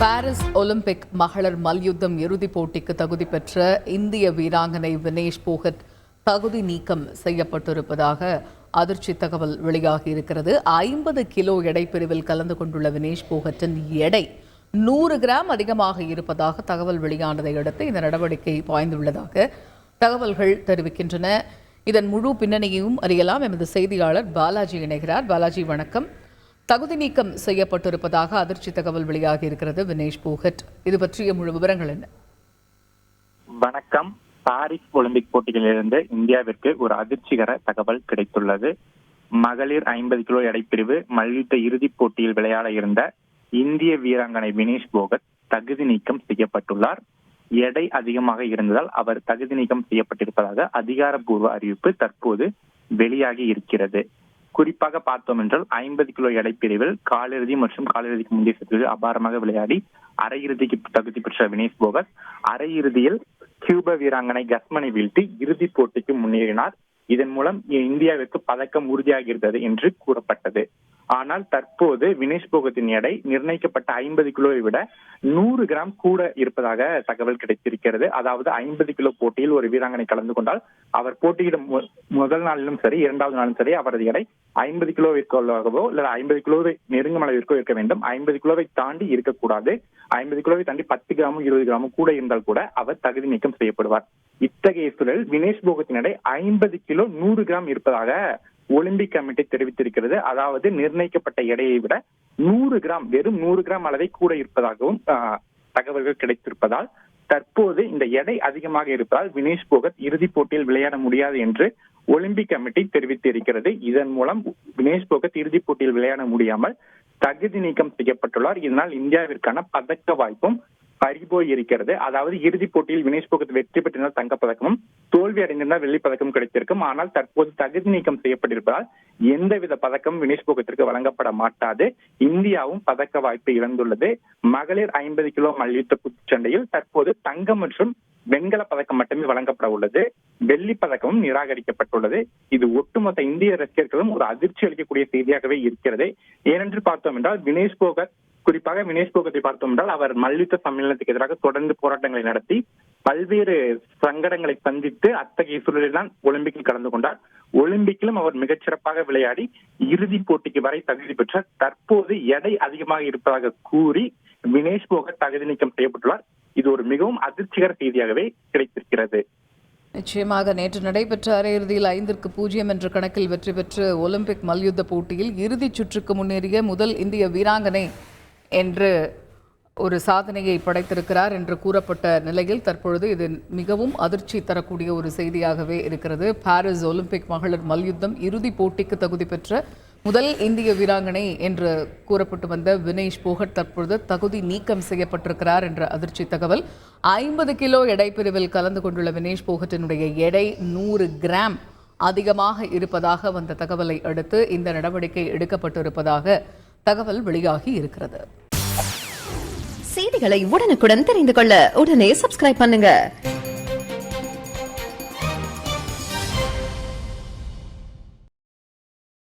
Paris Olympic மகளிர் மல்யுத்தம் இறுதிப் போட்டிக்கு தகுதி பெற்ற இந்திய வீராங்கனை வினேஷ் போகட் தகுதி நீக்கம் செய்யப்பட்டிருப்பதாக அதிர்ச்சி தகவல் வெளியாகி இருக்கிறது. 50 கிலோ எடை பிரிவில் கலந்து கொண்டுள்ள வினேஷ் போகட்டின் எடை 100 கிராம் அதிகமாக இருப்பதாக தகவல் வெளியானதை அடுத்து இந்த நடவடிக்கை பாய்ந்துள்ளதாக தகவல்கள் தெரிவிக்கின்றன. இதன் முழு பின்னணியையும் அறியலாம். எமது செய்தியாளர் பாலாஜி இணைகிறார். பாலாஜி, வணக்கம். தகுதி நீக்கம் செய்யப்பட்டிருப்பதாக அதிர்ச்சி தகவல் வெளியாகி இருக்கிறது வினேஷ் போகட். இது பற்றிய முழு விவரங்கள் என்ன? வணக்கம். பாரிஸ் ஒலிம்பிக் போட்டிகளிலிருந்து இந்தியாவிற்கு ஒரு அதிர்ச்சிகர தகவல் கிடைத்துள்ளது. மகளிர் 50 கிலோ எடைப்பிரிவு மல்யுத்த இறுதிப் போட்டியில் விளையாட இருந்த இந்திய வீராங்கனை வினேஷ் போகட் தகுதி நீக்கம் செய்யப்பட்டுள்ளார். எடை அதிகமாக இருந்ததால் அவர் தகுதி நீக்கம் செய்யப்பட்டிருப்பதாக அதிகாரப்பூர்வ அறிவிப்பு தற்போது வெளியாகி இருக்கிறது. குறிப்பாக பார்த்தோம் என்றால் 50 கிலோ எடைப்பிரிவில் காலிறுதி மற்றும் காலிறுதிக்கு முந்தைய சுற்றில் அபாரமாக விளையாடி அரையிறுதிக்கு தகுதி பெற்ற வினேஷ் போகட் அரையிறுதியில் கியூபா வீராங்கனை கஸ்மனை வீழ்த்தி இறுதிப் போட்டிக்கு முன்னேறினார். இதன் மூலம் இந்தியாவிற்கு பதக்கம் உறுதியாகி இருந்தது என்று கூறப்பட்டது. ஆனால் தற்போது வினேஷ் போகத்தின் எடை நிர்ணயிக்கப்பட்ட 50 கிலோவை விட 100 கிராம் கூட இருப்பதாக தகவல் கிடைத்திருக்கிறது. அதாவது 50 கிலோ போட்டியில் ஒரு வீராங்கனை கலந்து கொண்டால் அவர் போட்டியிடும் முதல் நாளிலும் சரி, இரண்டாவது நாளும் சரி, அவரது எடை 50 கிலோவிற்காகவோ இல்ல 50 கிலோவை நெருங்கும் அளவிற்கோ இருக்க வேண்டும். 50 கிலோவை தாண்டி இருக்கக்கூடாது. 50 கிலோவை தாண்டி 10 கிராமும் 20 கிராமும் கூட இருந்தால் கூட அவர் தகுதி நீக்கம் செய்யப்படுவார். இத்தகைய சூழல் வினேஷ் போகத்தின் எடை 50 கிலோ 100 கிராம் இருப்பதாக ஒலிம்பிக் கமிட்டி தெரிவித்திருக்கிறது. அதாவது நிர்ணயிக்கப்பட்ட எடையை விட 100 கிராம், வெறும் 100 கிராம் அளவை கூட இருப்பதாகவும் தகவல்கள் கிடைத்திருப்பதால் தற்போது இந்த எடை அதிகமாக இருப்பதால் வினேஷ் போகட் இறுதிப் போட்டியில் விளையாட முடியாது என்று ஒலிம்பிக் கமிட்டி தெரிவித்திருக்கிறது. இதன் மூலம் வினேஷ் போகட் இறுதிப் போட்டியில் விளையாட முடியாமல் தகுதி நீக்கம் செய்யப்பட்டுள்ளார். இதனால் இந்தியாவிற்கான பதக்க வாய்ப்பும் பறிபோய் இருக்கிறது. அதாவது இறுதிப் போட்டியில் வினேஷ் போகட் வெற்றி பெற்றிருந்தால் தங்கப்பதக்கமும், தோல்வி அடைந்திருந்தால் வெள்ளி பதக்கம் கிடைத்திருக்கும். ஆனால் தற்போது தகுதி நீக்கம் செய்யப்பட்டிருப்பதால் எந்தவித பதக்கமும் வினேஷ் போகத்திற்கு வழங்கப்பட மாட்டாது. இந்தியாவும் பதக்க வாய்ப்பை இழந்துள்ளது. மகளிர் 50 கிலோ மல்யுத்த குத்துச்சண்டையில் தற்போது தங்கம் மற்றும் வெண்கல பதக்கம் மட்டுமே வழங்கப்பட உள்ளது. வெள்ளி பதக்கமும் நிராகரிக்கப்பட்டுள்ளது. இது ஒட்டுமொத்த இந்திய ரசிகர்களும் ஒரு அதிர்ச்சி அளிக்கக்கூடிய செய்தியாகவே இருக்கிறது. ஏனென்று பார்த்தோம் என்றால் வினேஷ் போகட், குறிப்பாக வினேஷ் போகத்தை பார்த்தோம் என்றால் அவர் மல்யுத்த சம்மேளனத்துக்கு எதிராக தொடர்ந்து போராட்டங்களை நடத்தி பல்வேறு சங்கடங்களை சந்தித்து அத்தகைய சூழலில் தான் ஒலிம்பிக்கில் கலந்து கொண்டார். ஒலிம்பிக்கிலும் அவர் மிகச்சிறப்பாக விளையாடி இறுதிப் போட்டிக்கு வரை தகுதி பெற்ற தற்போது எடை அதிகமாக இருப்பதாக கூறி வினேஷ் போகட் தகுதி நீக்கம் செய்யப்பட்டுள்ளார். இது ஒரு மிகவும் அதிர்ச்சிகர செய்தியாகவே கிடைத்திருக்கிறது. நிச்சயமாக நேற்று நடைபெற்ற அரையிறுதியில் 5-0 என்ற கணக்கில் வெற்றி பெற்று ஒலிம்பிக் மல்யுத்த போட்டியில் இறுதிச் சுற்றுக்கு முன்னேறிய முதல் இந்திய வீராங்கனை என்று ஒரு சாதனையை படைத்திருக்கிறார் என்று கூறப்பட்ட நிலையில் தற்பொழுது இது மிகவும் அதிர்ச்சி தரக்கூடிய ஒரு செய்தியாகவே இருக்கிறது. பாரிஸ் ஒலிம்பிக் மகளிர் மல்யுத்தம் இறுதிப் போட்டிக்கு தகுதி பெற்ற முதல் இந்திய வீராங்கனை என்று கூறப்பட்டு வந்த வினேஷ் போகட் தற்பொழுது தகுதி நீக்கம் செய்யப்பட்டிருக்கிறார் என்ற அதிர்ச்சி தகவல். 50 கிலோ எடை பிரிவில் கலந்து கொண்டுள்ள வினேஷ் போகட்டினுடைய எடை 100 கிராம் அதிகமாக இருப்பதாக வந்த தகவலை அடுத்து இந்த நடவடிக்கை எடுக்கப்பட்டிருப்பதாக தகவல் வெளியாகி இருக்கிறது. செய்திகளை உடனுக்குடன் தெரிந்து கொள்ள உடனே சப்ஸ்கிரைப் பண்ணுங்க.